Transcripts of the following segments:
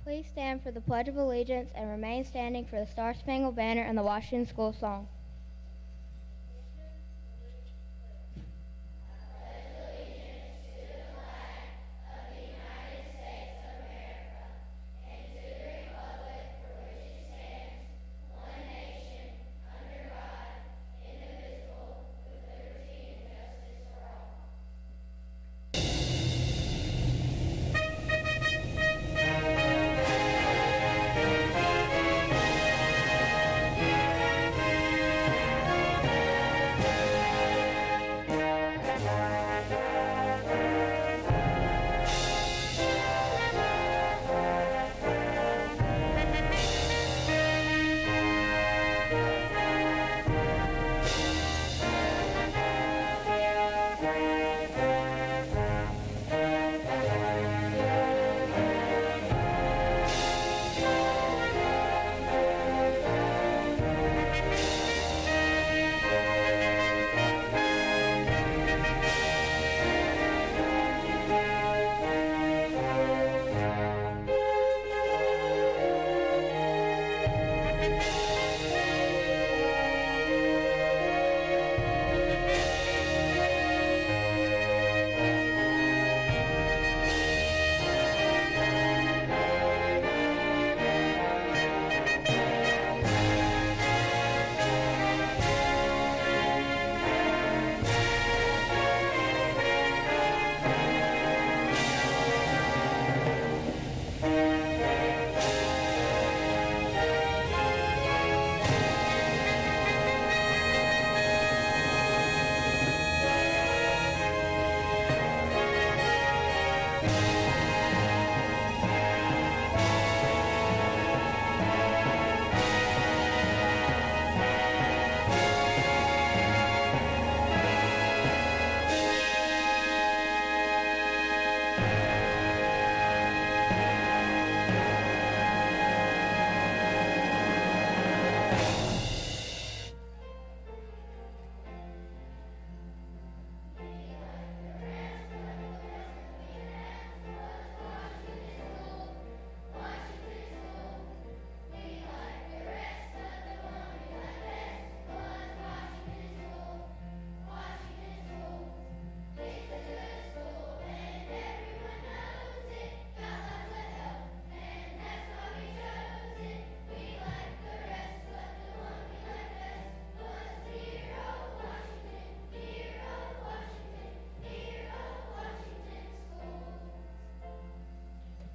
Please stand for the Pledge of Allegiance and remain standing for the Star-Spangled Banner and the Washington School Song.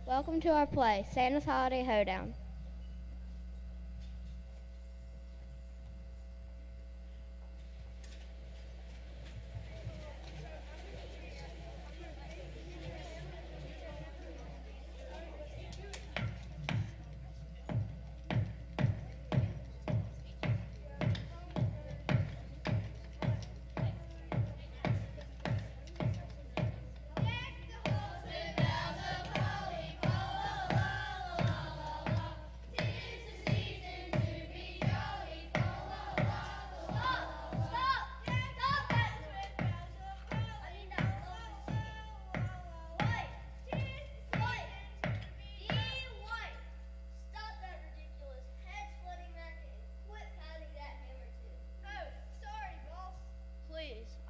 Welcome to our play, Santa's Holiday Hoedown.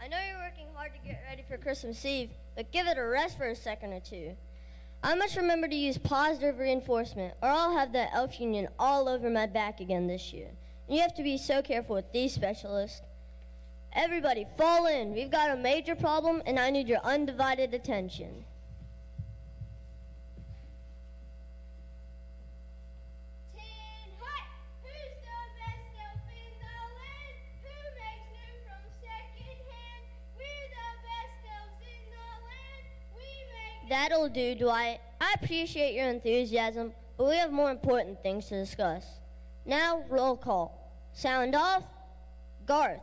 I know you're working hard to get ready for Christmas Eve, but give it a rest for a second or two. I must remember to use positive reinforcement, or I'll have the elf union all over my back again this year. And you have to be so careful with these specialists. Everybody, fall in. We've got a major problem, and I need your undivided attention. That'll do, Dwight. I appreciate your enthusiasm, but we have more important things to discuss. Now, roll call. Sound off. Garth.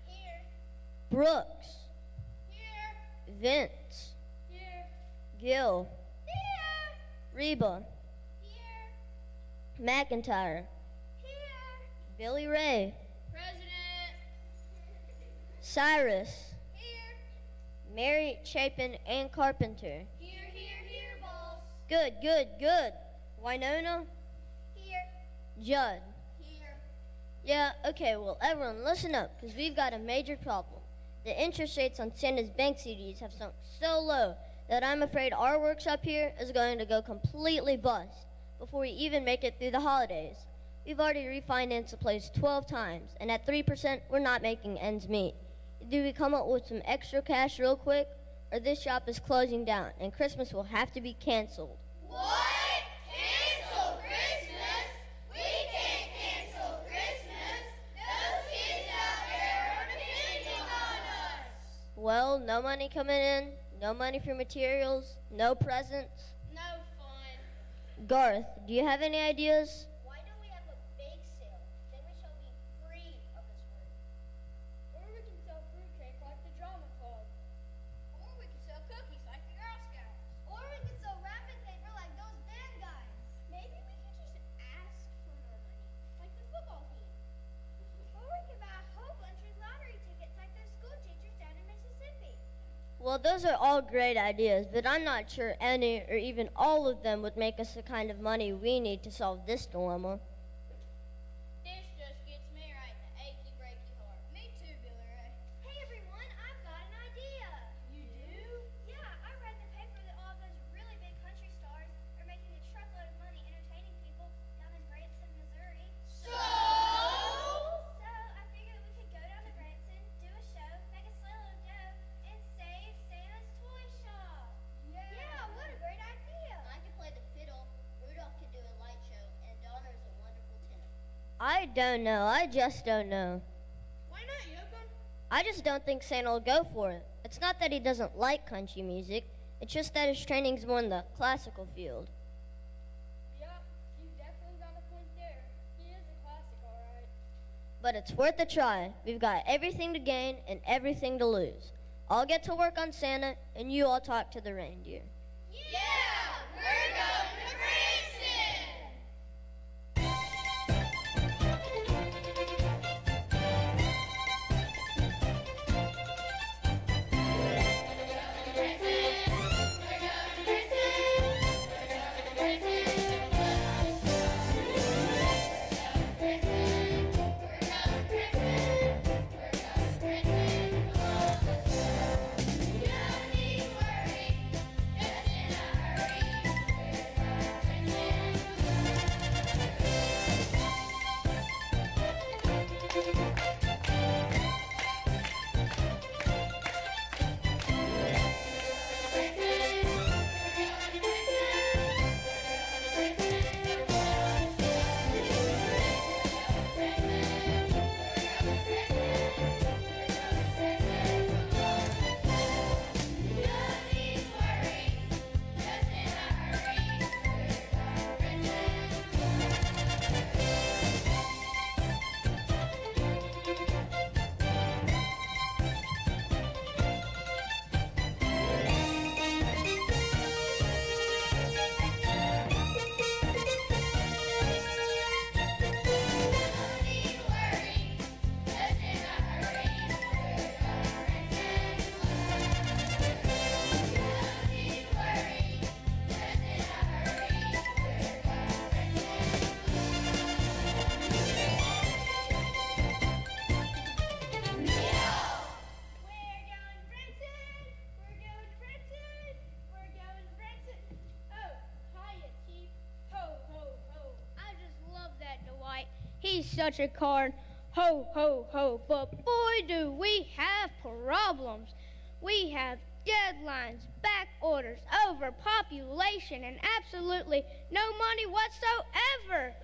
Here. Brooks. Here. Vince. Here. Gil. Here. Reba. Here. McIntyre. Here. Billy Ray. President. Cyrus. Here. Mary Chapin and Carpenter. Here, boss. Good. Winona? Here. Judd? Here. Yeah, okay, well, everyone, listen up, because we've got a major problem. The interest rates on Santa's bank CDs have sunk so low that I'm afraid our workshop here is going to go completely bust before we even make it through the holidays. We've already refinanced the place 12 times, and at 3%, we're not making ends meet. Either we come up with some extra cash real quick, or this shop is closing down, and Christmas will have to be canceled. What? Cancel Christmas? We can't cancel Christmas. Those kids out there are depending on us. Well, no money coming in, no money for materials, no presents. No fun. Garth, do you have any ideas? Why don't we have a bake sale? Then we shall be free of this work. Or we can sell fruitcake like the drama club. Or we can sell cookies like the Girl Scouts. Or we can sell wrapping paper like those band guys. Maybe we could just ask for more money, like the football team. Or we could buy a whole bunch of lottery tickets like those school teachers down in Mississippi. Well, those are all great ideas, but I'm not sure any or even all of them would make us the kind of money we need to solve this dilemma. This just gets me right in the achy breaky heart. Me too, Billy Ray. Hey everyone, I've got an idea. You do? Yeah, I read in the paper that all of those really big country stars are making a truckload of money entertaining people down in Branson, Missouri. So I figured we could go down to Branson, do a show, make a sleigh load of dough, and save Santa's toy shop. Yeah, what a great idea. I can play the fiddle, Rudolph can do a light show, and Donner is a wonderful tenor. I don't know. I just don't know. Why not, Yoko? I just don't think Santa will go for it. It's not that he doesn't like country music. It's just that his training's more in the classical field. Yep, you've definitely got a point there. He is a classic, all right. But it's worth a try. We've got everything to gain and everything to lose. I'll get to work on Santa, and you all talk to the reindeer. Yeah, we're going to Branson! He's such a card. Ho, ho, ho. But boy, do we have problems. We have deadlines, back orders, overpopulation, and absolutely no money whatsoever.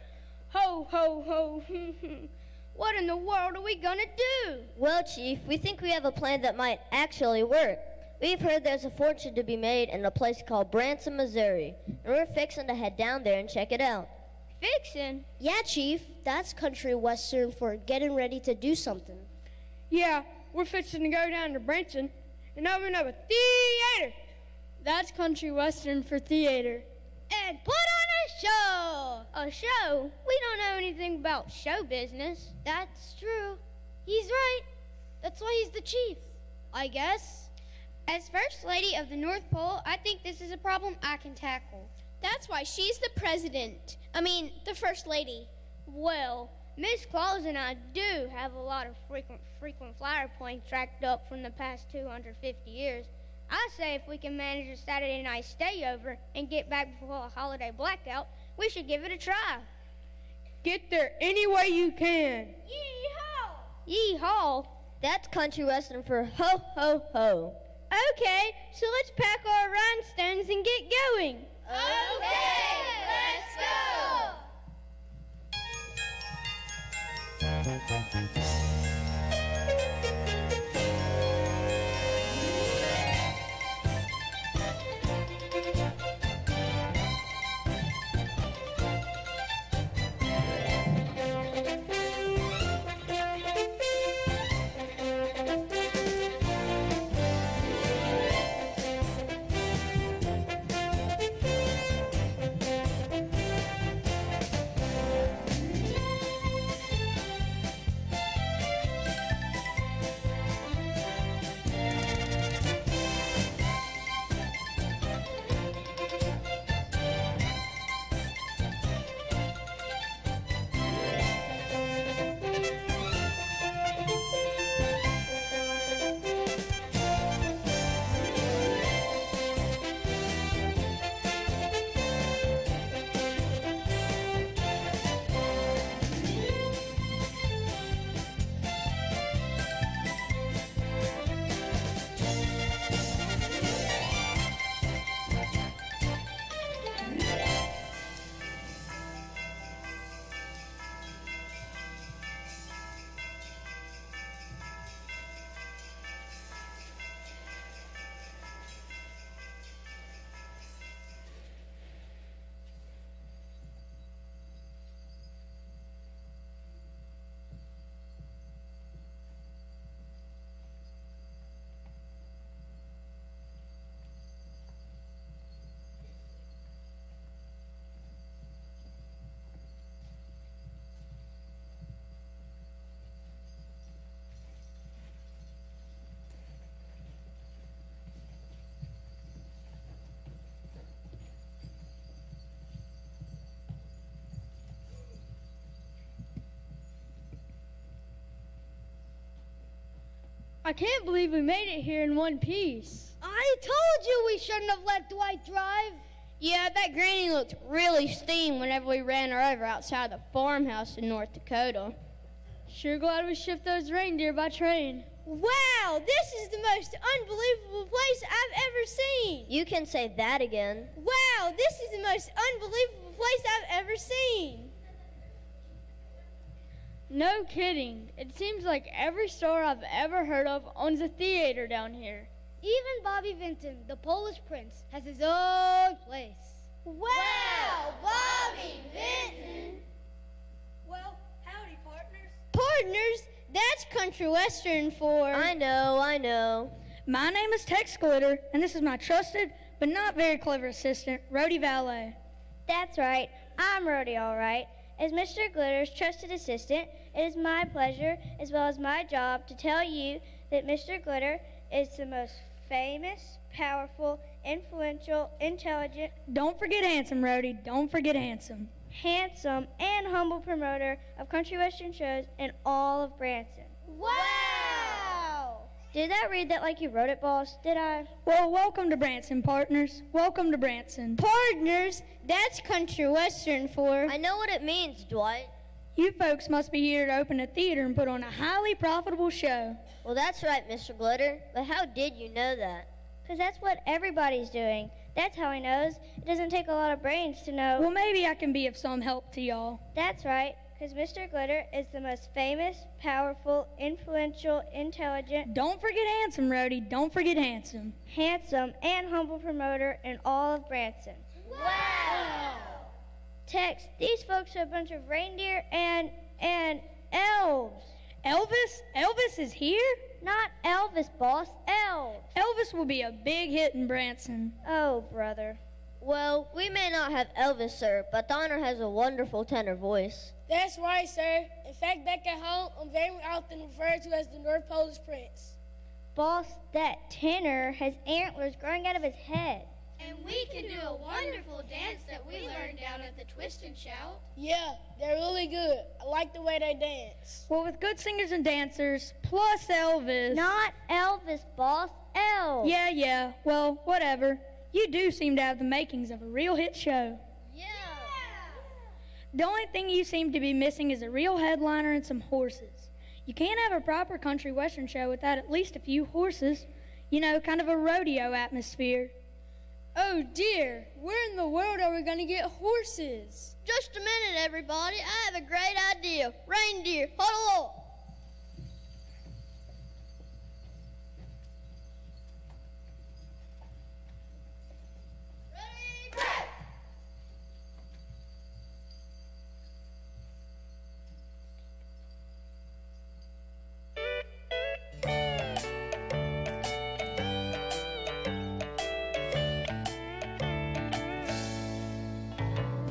Ho, ho, ho. What in the world are we gonna do? Well, Chief, we think we have a plan that might actually work. We've heard there's a fortune to be made in a place called Branson, Missouri, and we're fixing to head down there and check it out. Fixin'? Yeah, Chief. That's country western for getting ready to do something. Yeah, we're fixing to go down to Branson and open up a theater. That's country western for theater. And put on a show. A show? We don't know anything about show business. That's true. He's right. That's why he's the chief, I guess. As First Lady of the North Pole, I think this is a problem I can tackle. That's why she's the president. The first lady. Well, Miss Claus and I do have a lot of frequent flyer points racked up from the past 250 years. I say if we can manage a Saturday night stayover and get back before a holiday blackout, we should give it a try. Get there any way you can. Yee-haw! Yee-haw! That's country western for ho, ho, ho. Okay, so let's pack our rhinestones and get going. Okay, let's go! I can't believe we made it here in one piece. I told you we shouldn't have let Dwight drive. Yeah, that granny looked really steamed whenever we ran her over outside the farmhouse in North Dakota. Sure glad we shipped those reindeer by train. Wow, this is the most unbelievable place I've ever seen. You can say that again. Wow, this is the most unbelievable place I've ever seen. No kidding. It seems like every store I've ever heard of owns a theater down here. Even Bobby Vinton, the Polish prince, has his own place. Wow, Bobby Vinton! Well, howdy, partners. Partners, that's country western for... I know. My name is Tex Glitter, and this is my trusted but not very clever assistant, Rhodey Valet. That's right. I'm Rhodey, all right. As Mr. Glitter's trusted assistant, it is my pleasure, as well as my job, to tell you that Mr. Glitter is the most famous, powerful, influential, intelligent, Don't forget handsome, Rhodey. Don't forget handsome. handsome, and humble promoter of country western shows in all of Branson. Wow! Did I read that like you wrote it, boss? Did I? Well, welcome to Branson, partners. Welcome to Branson. Partners, that's country western for... I know what it means, Dwight. You folks must be here to open a theater and put on a highly profitable show. Well, that's right, Mr. Glitter. But how did you know that? Because that's what everybody's doing. That's how he knows. It doesn't take a lot of brains to know. Well, maybe I can be of some help to y'all. That's right, because Mr. Glitter is the most famous, powerful, influential, intelligent, Don't forget handsome, Rhodey. Don't forget handsome. handsome, and humble promoter in all of Branson. Wow! Tex, these folks are a bunch of reindeer and elves. Elvis? Elvis is here? Not Elvis, boss, elves. Elvis will be a big hit in Branson. Oh, brother. Well, we may not have Elvis, sir, but Donner has a wonderful tenor voice. That's right, sir. In fact, back at home, I'm very often referred to as the North Polish Prince. Boss, that tenor has antlers growing out of his head. And we can do a wonderful dance that we learned down at the Twist and Shout. Yeah, they're really good. I like the way they dance. Well, with good singers and dancers, plus Elvis. Not Elvis, boss. Elf. Yeah. Well, whatever. You do seem to have the makings of a real hit show. Yeah. The only thing you seem to be missing is a real headliner and some horses. You can't have a proper country western show without at least a few horses. You know, kind of a rodeo atmosphere. Oh dear, where in the world are we going to get horses? Just a minute, everybody. I have a great idea. Reindeer, huddle up.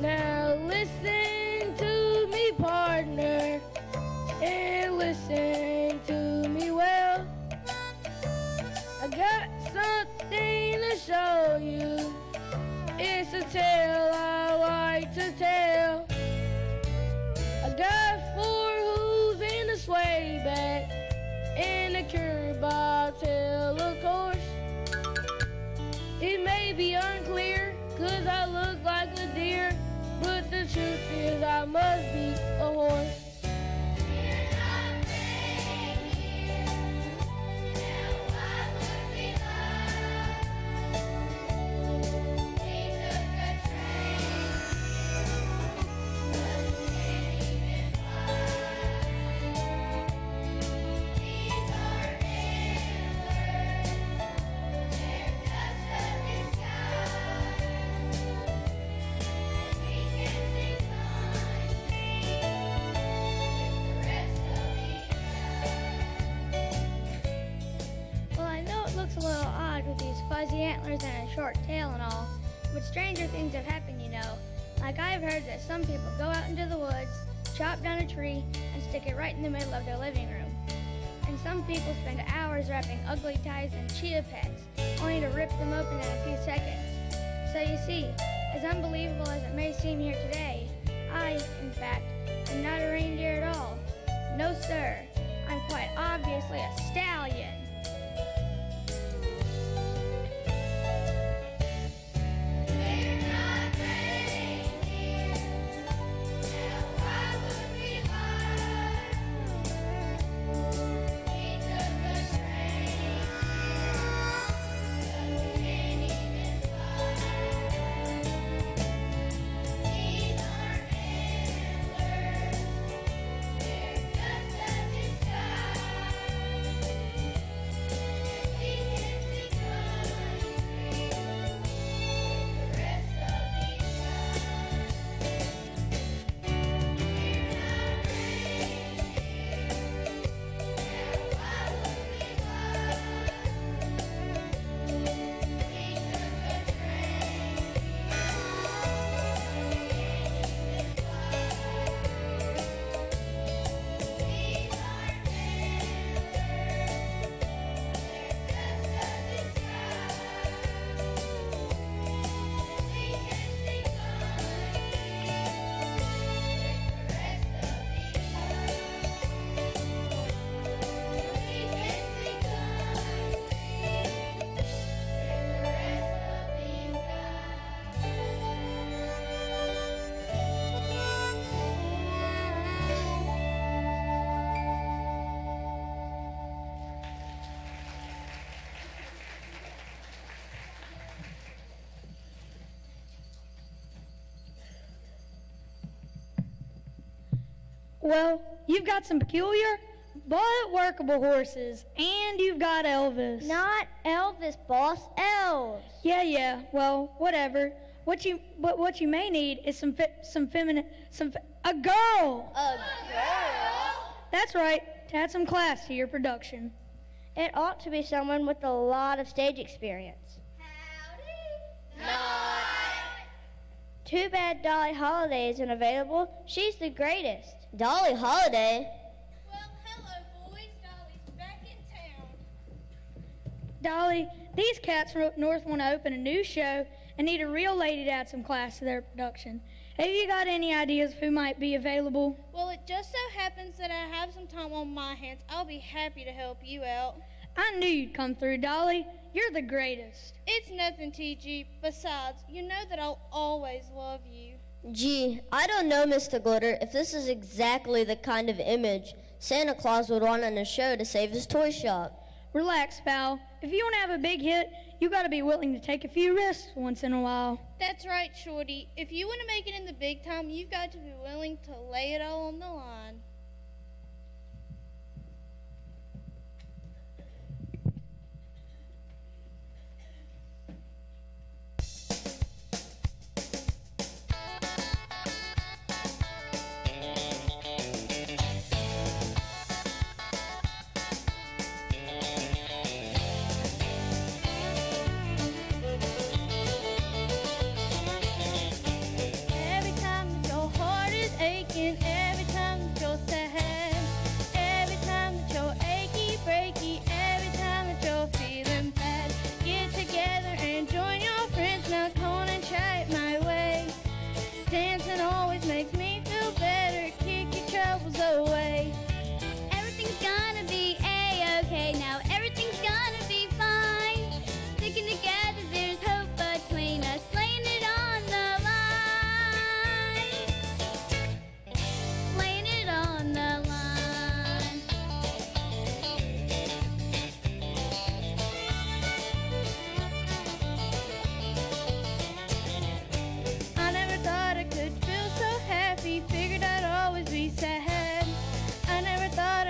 Now listen to me, partner, and listen to me well. I got something to show you. It's a tale I like to tell. I got 4 hooves in a sway back and a curb bobtail, of course. It may be unclear, 'cause I look like a deer, but the truth is I must be a horse. Looks a little odd with these fuzzy antlers and a short tail and all, but stranger things have happened, you know. Like I've heard that some people go out into the woods, chop down a tree, and stick it right in the middle of their living room. And some people spend hours wrapping ugly ties in cheetah pets, only to rip them open in a few seconds. So you see, as unbelievable as it may seem here today, I, in fact, am not a reindeer at all. No, sir. I'm quite obviously a stallion. Well, you've got some peculiar but workable horses, and you've got Elvis. Not Elvis, boss. Elves. Yeah. Well, whatever. What you may need is a girl. A girl? That's right. To add some class to your production. It ought to be someone with a lot of stage experience. Howdy. Not. Too bad Dolly Holiday isn't available. She's the greatest. Dolly Holiday? Well, hello, boys. Dolly's back in town. Dolly, these cats from up north want to open a new show, and need a real lady to add some class to their production. Have you got any ideas of who might be available? Well, it just so happens that I have some time on my hands. I'll be happy to help you out. I knew you'd come through, Dolly. You're the greatest. It's nothing, TG. Besides, you know that I'll always love you. Gee, I don't know, Mr. Glitter, if this is exactly the kind of image Santa Claus would want on a show to save his toy shop. Relax, pal. If you want to have a big hit, you got to be willing to take a few risks once in a while. That's right, Shorty. If you want to make it in the big time, you've got to be willing to lay it all on the line.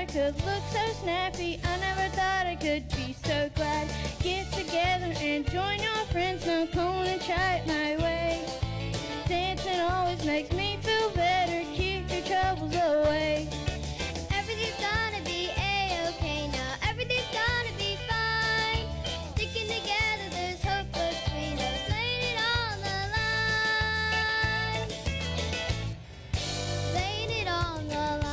Could look so snappy, I never thought I could be so glad. Get together and join your friends, now come on and try it my way. Dancing always makes me feel better, keep your troubles away. Everything's gonna be A-okay now, everything's gonna be fine. Sticking together, there's hope between us, laying it on the line. Laying it on the line.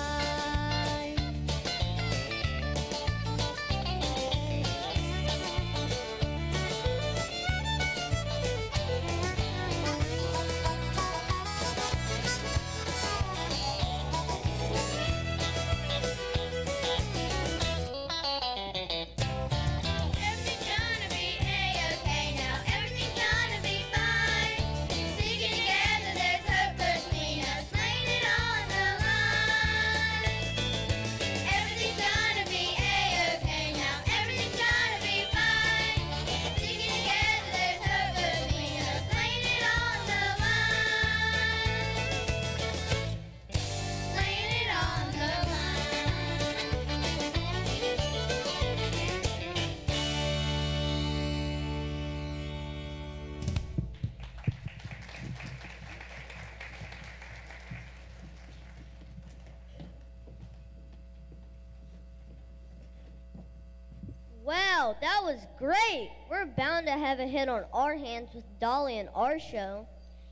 Wow, that was great. We're bound to have a hit on our hands with Dolly and our show.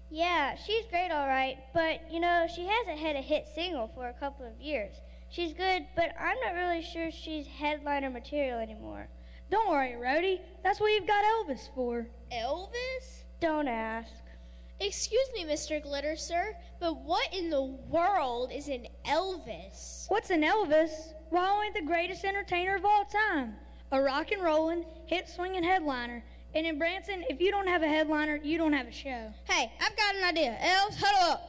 Yeah, she's great, all right, but, you know, she hasn't had a hit single for a couple of years. She's good, but I'm not really sure she's headliner material anymore. Don't worry, Rhodey. That's what you've got Elvis for. Elvis? Don't ask. Excuse me, Mr. Glitter, sir, but what in the world is an Elvis? What's an Elvis? Why, only the greatest entertainer of all time. A rock and rollin', hit swinging headliner. And in Branson, if you don't have a headliner, you don't have a show. Hey, I've got an idea. Elves, huddle up.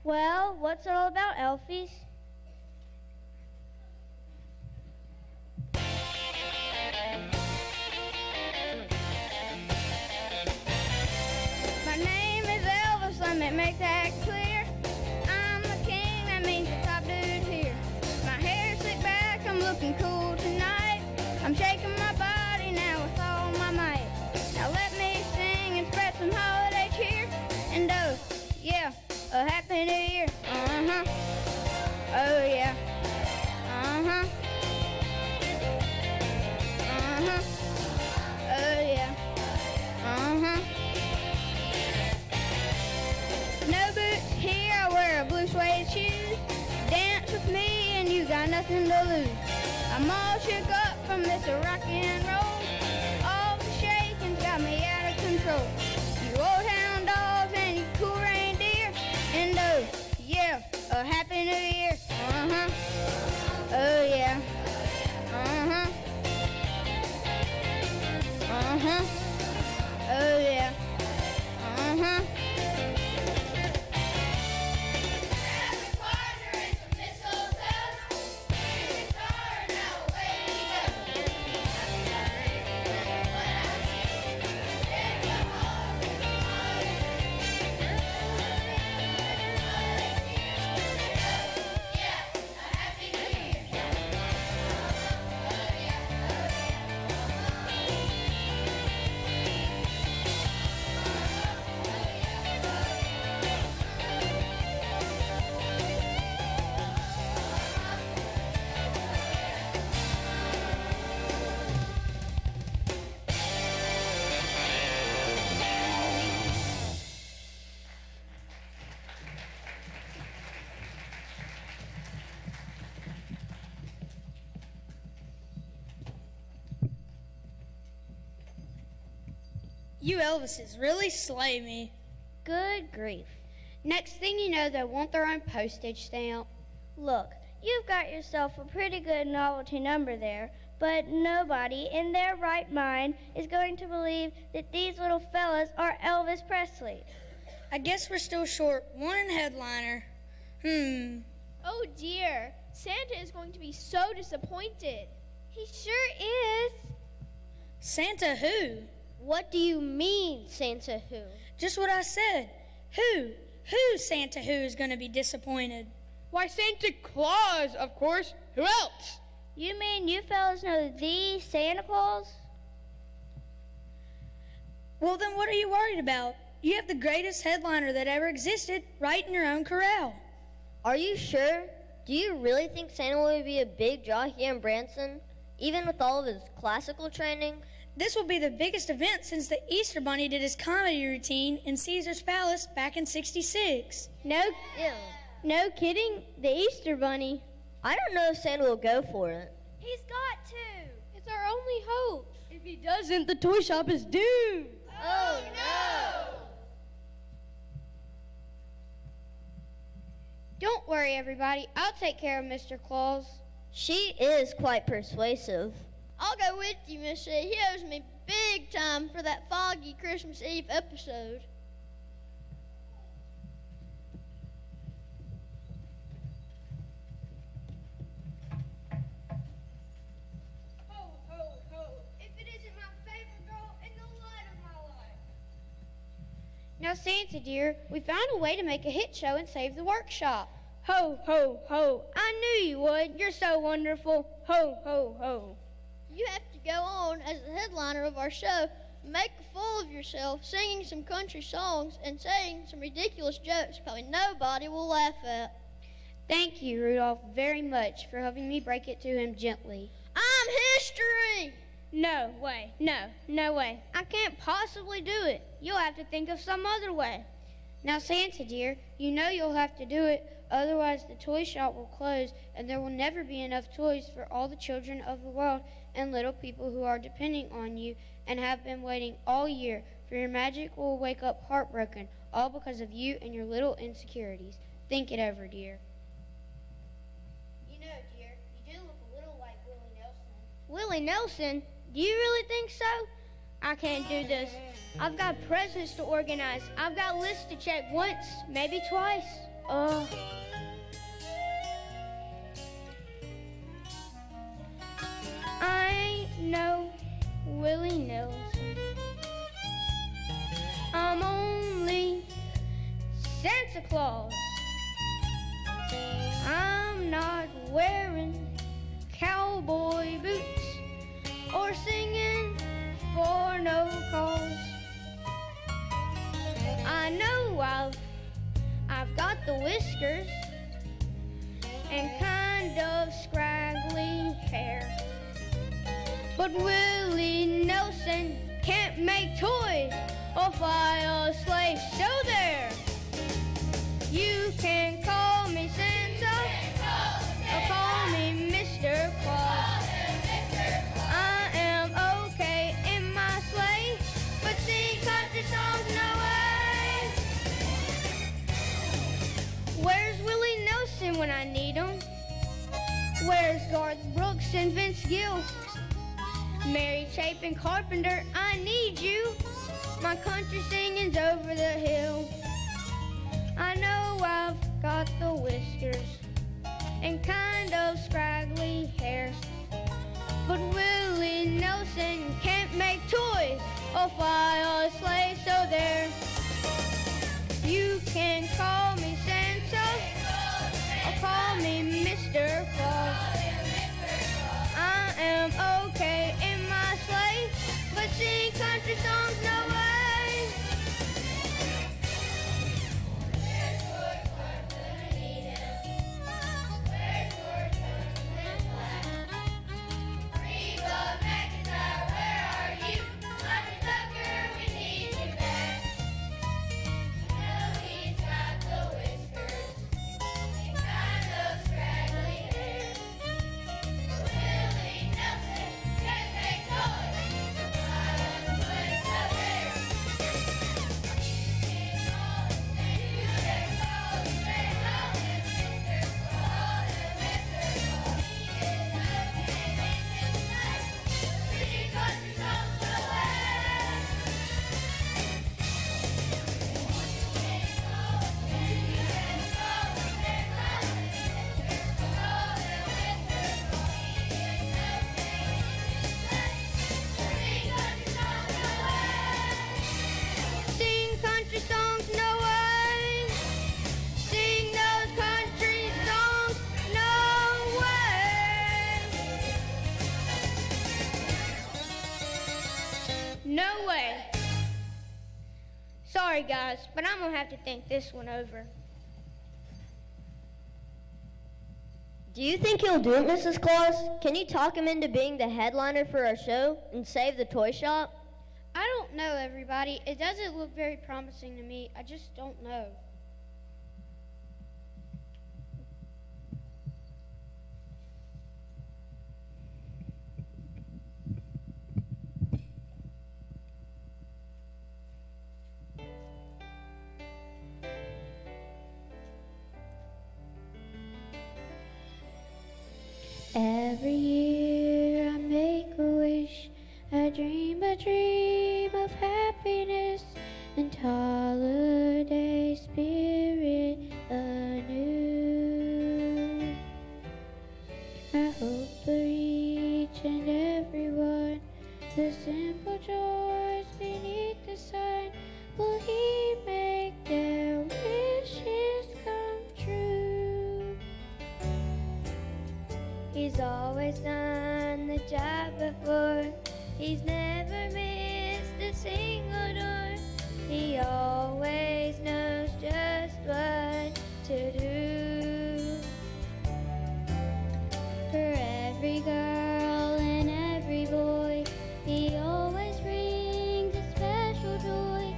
Well, what's it all about, Elfies? My name is Elvis, let me make that clear. I'm the looking cool tonight. I'm shaking my body now with all my might. Now let me sing and spread some holiday cheer. And oh, yeah, a happy new year. Uh-huh. Oh, yeah. Uh-huh. Uh-huh. Oh, yeah. Uh-huh. No boots here, I wear a blue suede shoes. Dance with me and you got nothing to lose. I'm all shook up from this rock and roll. All the shaking's got me out of control. You old hound dogs and you cool reindeer. And oh, yeah, a happy new year. Uh-huh. Oh, yeah. Uh-huh. Uh-huh. Oh, yeah. Uh-huh. You Elvises really slay me. Good grief. Next thing you know, they'll want their own postage stamp. Look, you've got yourself a pretty good novelty number there, but nobody in their right mind is going to believe that these little fellas are Elvis Presley. I guess we're still short one headliner. Oh dear, Santa is going to be so disappointed. He sure is. Santa who? What do you mean, Santa who? Just what I said. Who? Who Santa who is going to be disappointed? Why, Santa Claus, of course. Who else? You mean you fellas know the Santa Claus? Well, then what are you worried about? You have the greatest headliner that ever existed right in your own corral. Are you sure? Do you really think Santa will be a big draw here in Branson, even with all of his classical training? This will be the biggest event since the Easter Bunny did his comedy routine in Caesar's Palace back in '66. No kidding, the Easter Bunny. I don't know if Santa will go for it. He's got to. It's our only hope. If he doesn't, the toy shop is doomed. Oh, no! Don't worry, everybody. I'll take care of Mr. Claus. She is quite persuasive. I'll go with you, Miss C. He owes me big time for that foggy Christmas Eve episode. Ho, ho, ho. If it isn't my favorite girl and the light of my life. Now, Santa, dear, we found a way to make a hit show and save the workshop. Ho, ho, ho. I knew you would. You're so wonderful. Ho, ho, ho. You have to go on as the headliner of our show, make a fool of yourself, singing some country songs and saying some ridiculous jokes probably nobody will laugh at. Thank you, Rudolph, very much for helping me break it to him gently. I'm history! No way. No way. I can't possibly do it. You'll have to think of some other way. Now, Santa, dear, you know you'll have to do it, otherwise the toy shop will close and there will never be enough toys for all the children of the world and little people who are depending on you and have been waiting all year, for your magic will wake up heartbroken, all because of you and your little insecurities. Think it over, dear. You know, dear, you do look a little like Willie Nelson. Willie Nelson? Do you really think so? I can't do this. I've got presents to organize. I've got lists to check once, maybe twice. I ain't no Willie Nelson. I'm only Santa Claus. I'm not wearing cowboy got the whiskers and kind of scraggly hair. But Willie Nelson can't make toys or fly a sleigh, so there. You can call me Santa or call me Mr. Claus. I am okay in my sleigh, but sing country songs, no way. Where's Willie Nelson when I need him? Where's Garth Brooks and Vince Gill? Mary Chapin Carpenter, I need you. My country singing's over the hill. I know I've got the whiskers and kind of scraggly hair, but Willie Nelson can't make toys or fly a sleigh, so there. You can call me Santa or call me Mr. Claus. I am okay in my sleigh, but sing country songs, no way. No way. Sorry, guys, but I'm gonna have to think this one over. Do you think he'll do it, Mrs. Claus? Can you talk him into being the headliner for our show and save the toy shop? I don't know, everybody. It doesn't look very promising to me. I just don't know. Every year I make a wish, I dream a dream of happiness and holiday spirit anew. I hope for each and every one the simple joys beneath the sun. Will He make their wishes come true? He's always done the job before. He's never missed a single door. He always knows just what to do. For every girl and every boy, He always brings a special joy.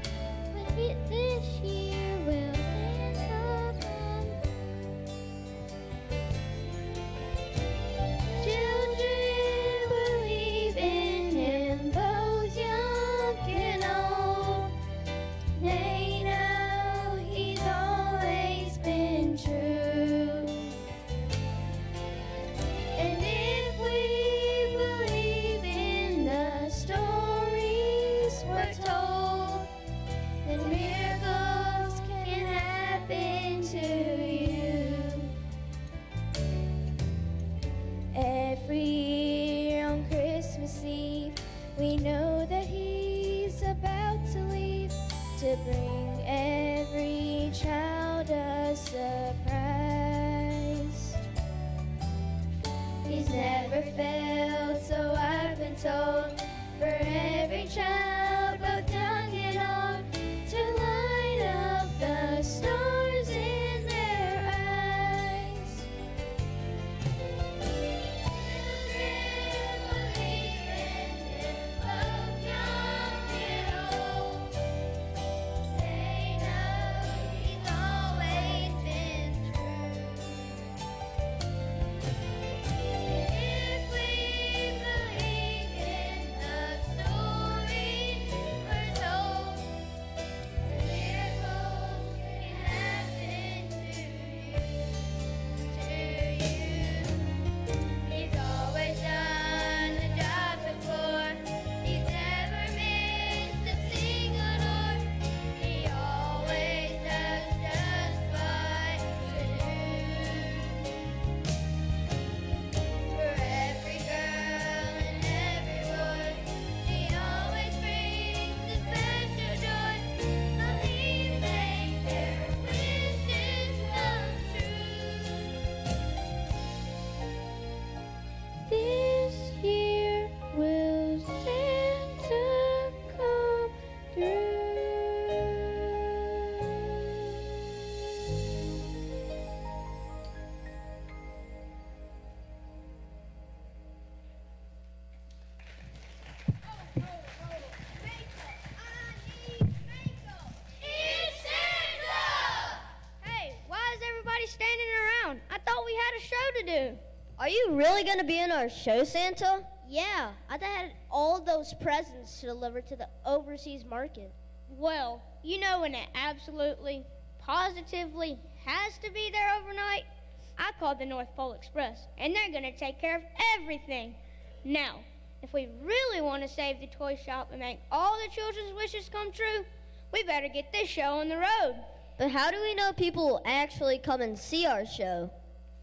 But this year will Santa come? Children believe in Him, both young and old. They know He's always been true. And if we believe in the stories we're told, then miracles can happen to you. Every year on Christmas Eve, we know that He's about to leave to bring every child a surprise. He's never failed, so I've been told, for every child, both young and old, to light up the stars in do. Are you really going to be in our show, Santa? Yeah, I had all those presents to deliver to the overseas market. Well, you know when it absolutely, positively has to be there overnight? I called the North Pole Express, and they're going to take care of everything. Now, if we really want to save the toy shop and make all the children's wishes come true, we better get this show on the road. But how do we know people will actually come and see our show?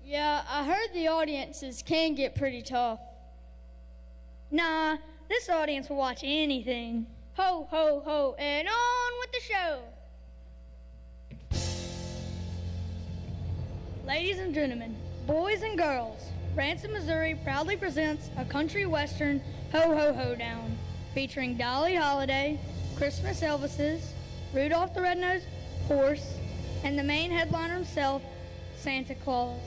Yeah, I heard the audiences can get pretty tough. Nah, this audience will watch anything. Ho, ho, ho, and on with the show. Ladies and gentlemen, boys and girls, Branson, Missouri proudly presents a country western Ho Ho Ho Down, featuring Dolly Holiday, Christmas Elvises, Rudolph the Red-Nosed Horse, and the main headliner himself, Santa Claus.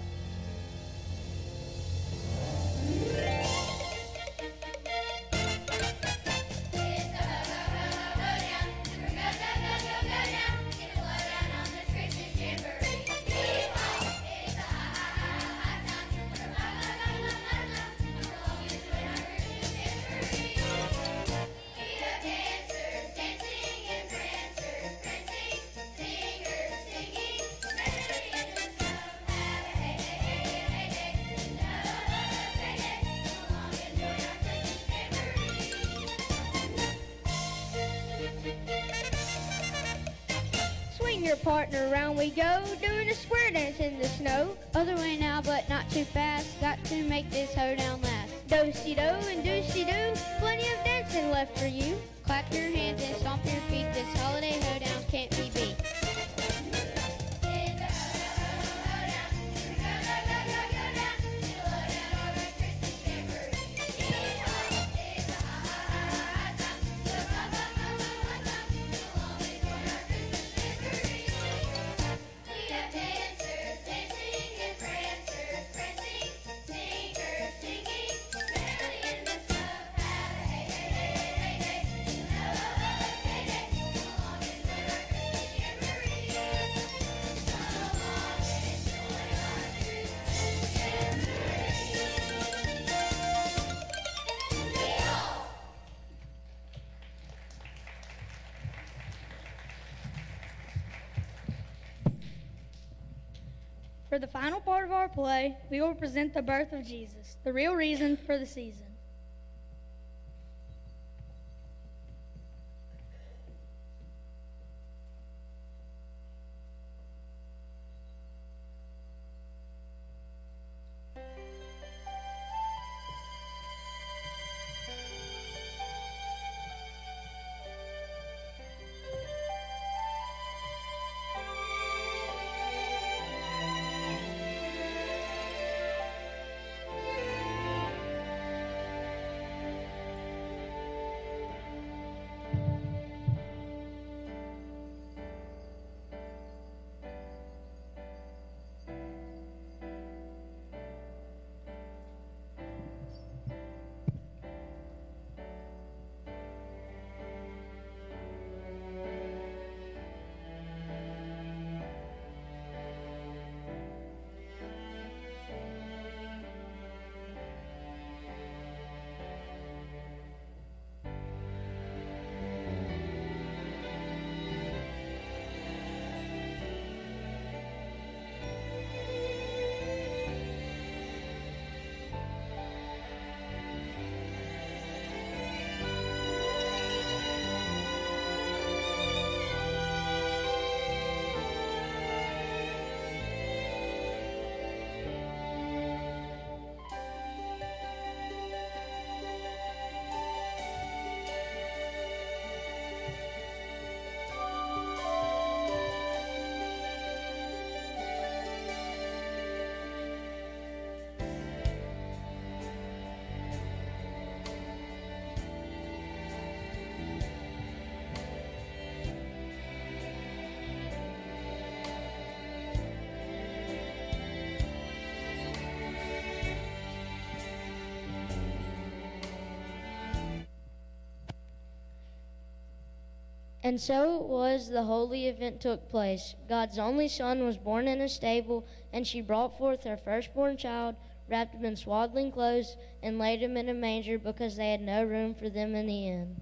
Your partner around we go, doing a square dance in the snow. Other way now, but not too fast. Got to make this hoedown last. Do-si-do and do-si-do, plenty of dancing left for you. Clap your hands and stomp your feet. This holiday hoedown can't be beat. For the final part of our play, we will present the birth of Jesus, the real reason for the season. And so it was the holy event took place. God's only Son was born in a stable, and she brought forth her firstborn child, wrapped him in swaddling clothes, and laid him in a manger because they had no room for them in the inn.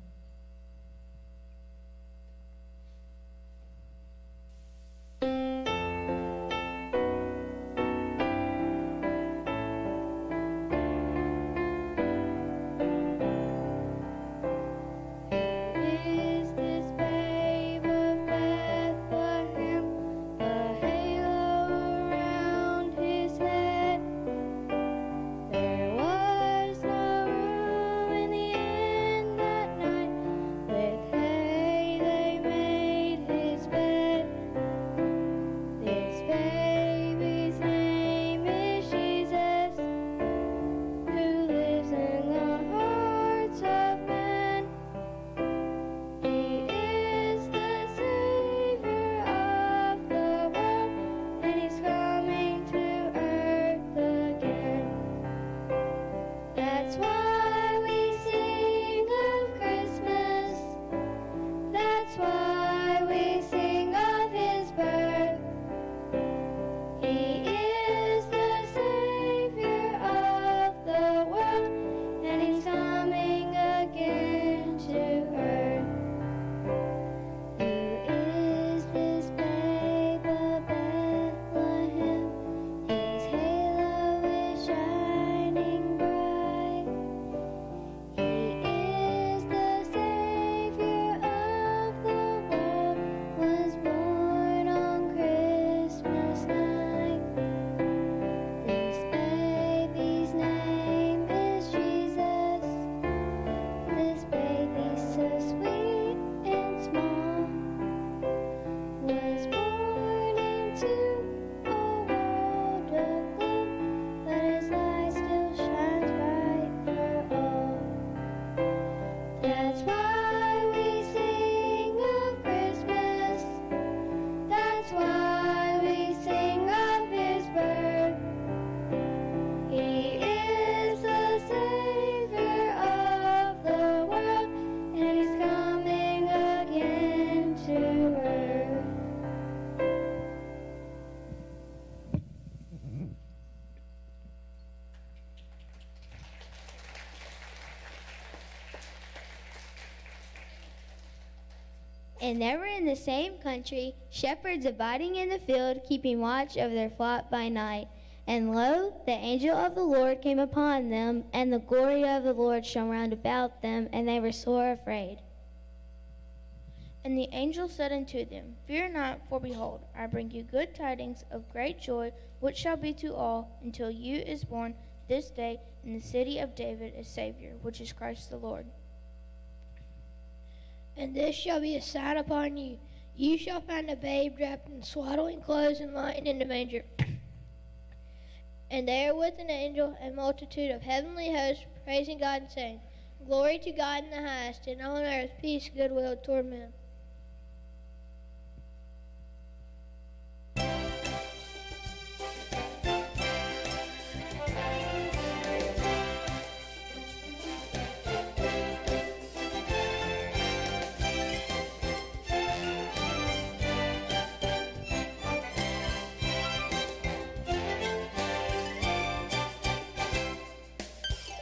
And there were in the same country shepherds abiding in the field, keeping watch over their flock by night. And lo, the angel of the Lord came upon them, and the glory of the Lord shone round about them, and they were sore afraid. And the angel said unto them, Fear not, for behold, I bring you good tidings of great joy, which shall be to all, until you is born this day in the city of David a Savior, which is Christ the Lord. And this shall be a sign upon you. You shall find a babe wrapped in swaddling clothes and lying in the manger. And there with an angel a multitude of heavenly hosts praising God and saying, Glory to God in the highest, and on earth peace, goodwill toward men.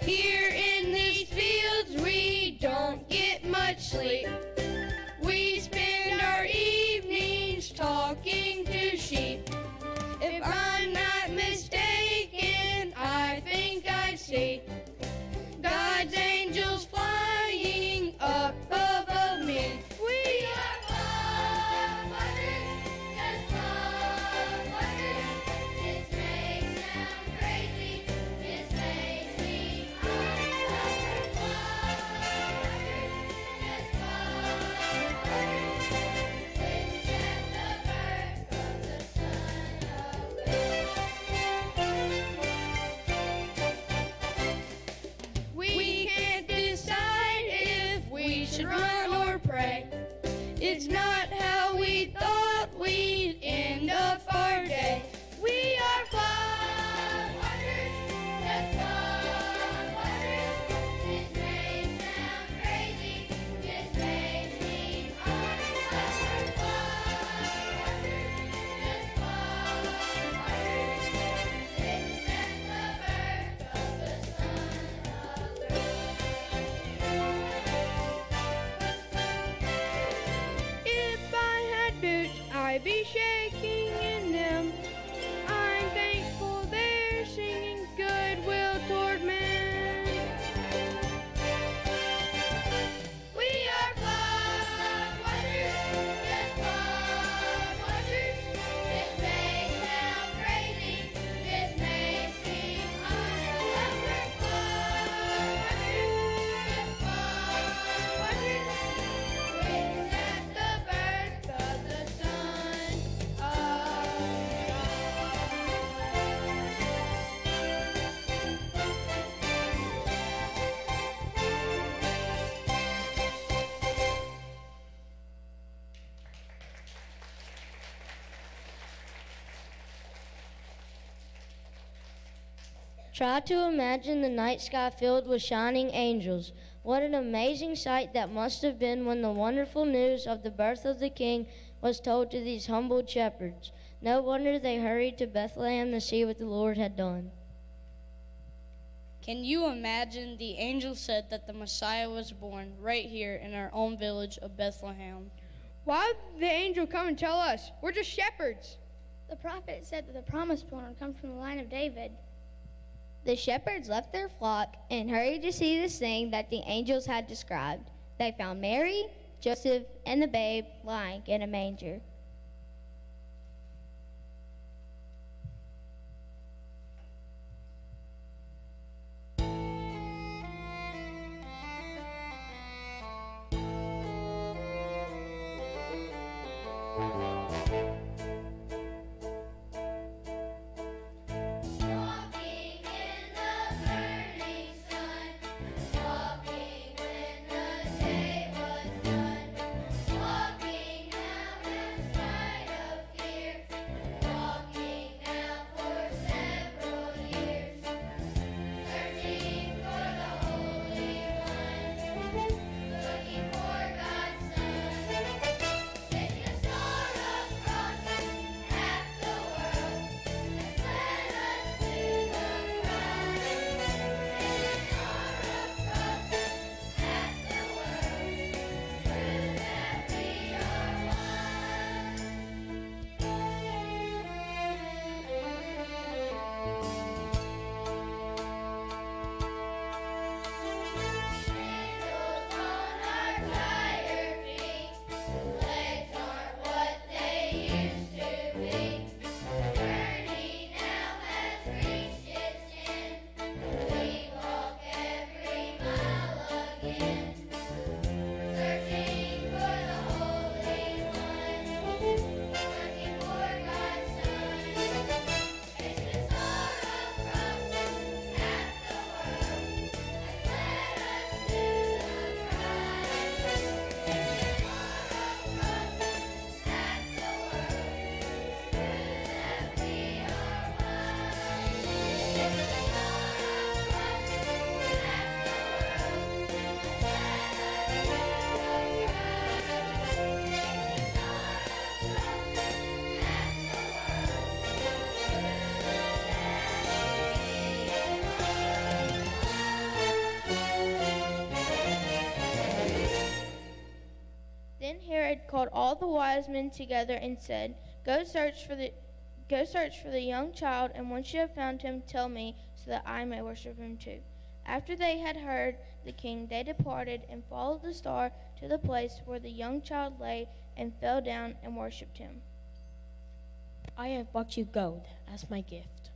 Here in these fields we don't get much sleep. We Try to imagine the night sky filled with shining angels. What an amazing sight that must have been when the wonderful news of the birth of the King was told to these humbled shepherds. No wonder they hurried to Bethlehem to see what the Lord had done. Can you imagine? The angel said that the Messiah was born right here in our own village of Bethlehem. Why did the angel come and tell us? We're just shepherds. The prophet said that the promised one would come from the line of David. The shepherds left their flock and hurried to see this thing that the angels had described. They found Mary, Joseph, and the babe lying in a manger. Then Herod called all the wise men together and said, Go search for the young child, and once you have found him, tell me, so that I may worship him too. After they had heard the king, they departed and followed the star to the place where the young child lay, and fell down and worshipped him. I have brought you gold as my gift.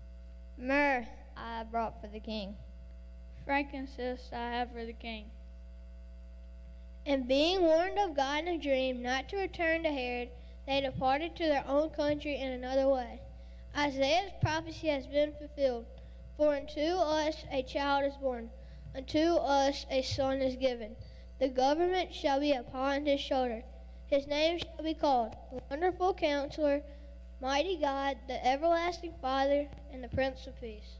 Myrrh I brought for the king. Frankincense I have for the king. And being warned of God in a dream not to return to Herod, they departed to their own country in another way. Isaiah's prophecy has been fulfilled. For unto us a child is born, unto us a son is given. The government shall be upon his shoulder. His name shall be called the Wonderful Counselor, Mighty God, the Everlasting Father, and the Prince of Peace.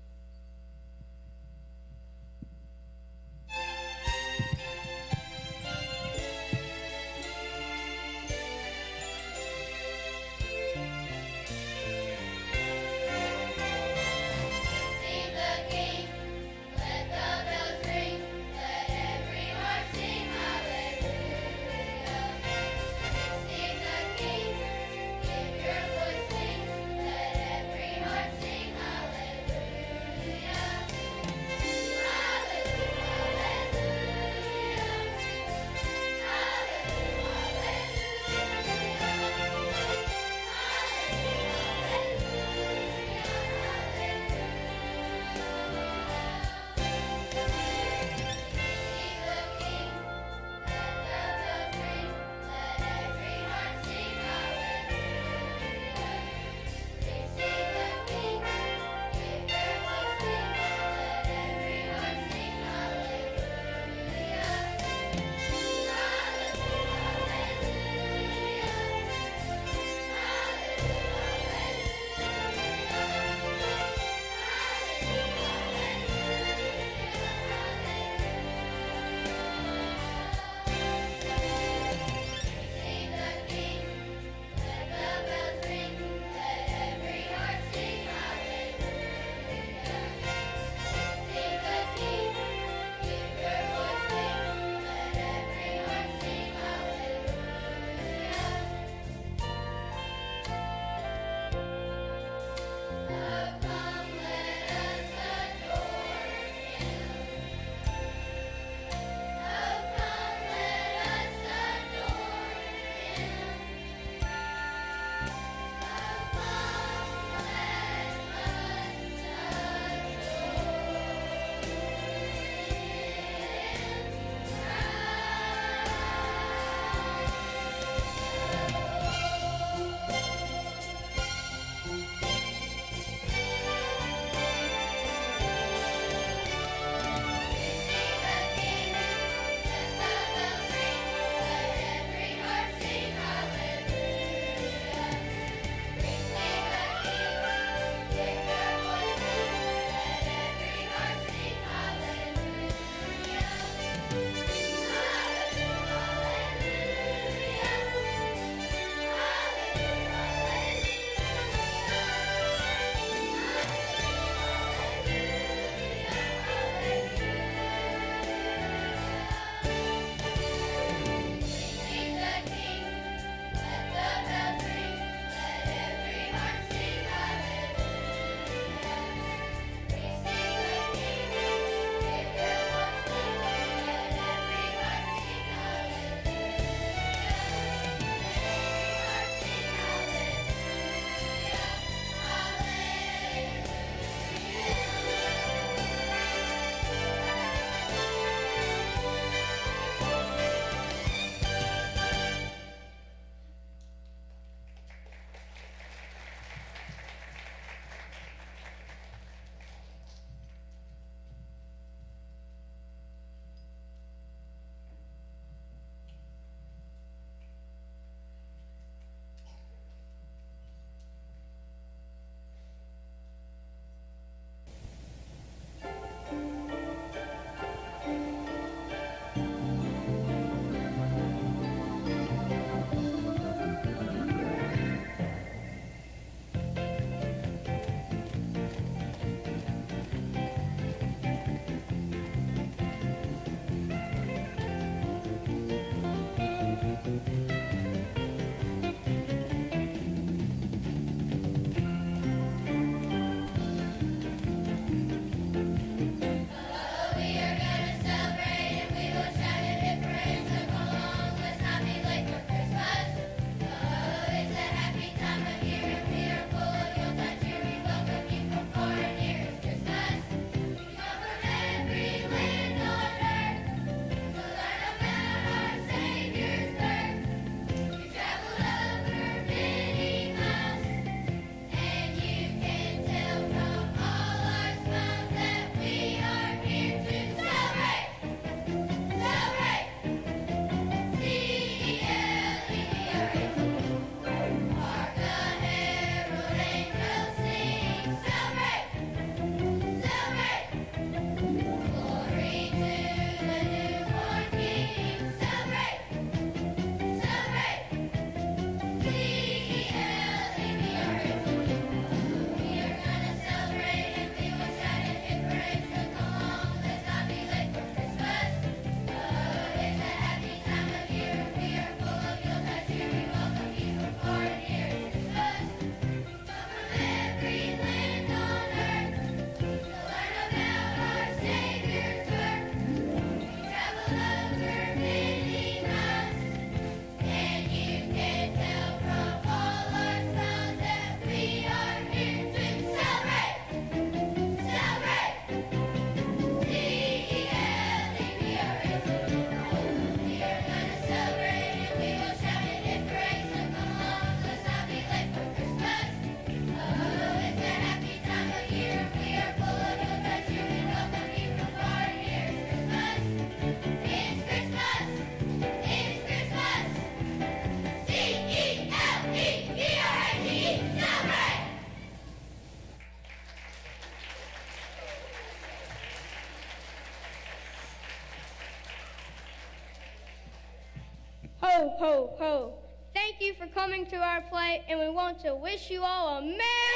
Ho, ho, ho. Thank you for coming to our play, and we want to wish you all a Merry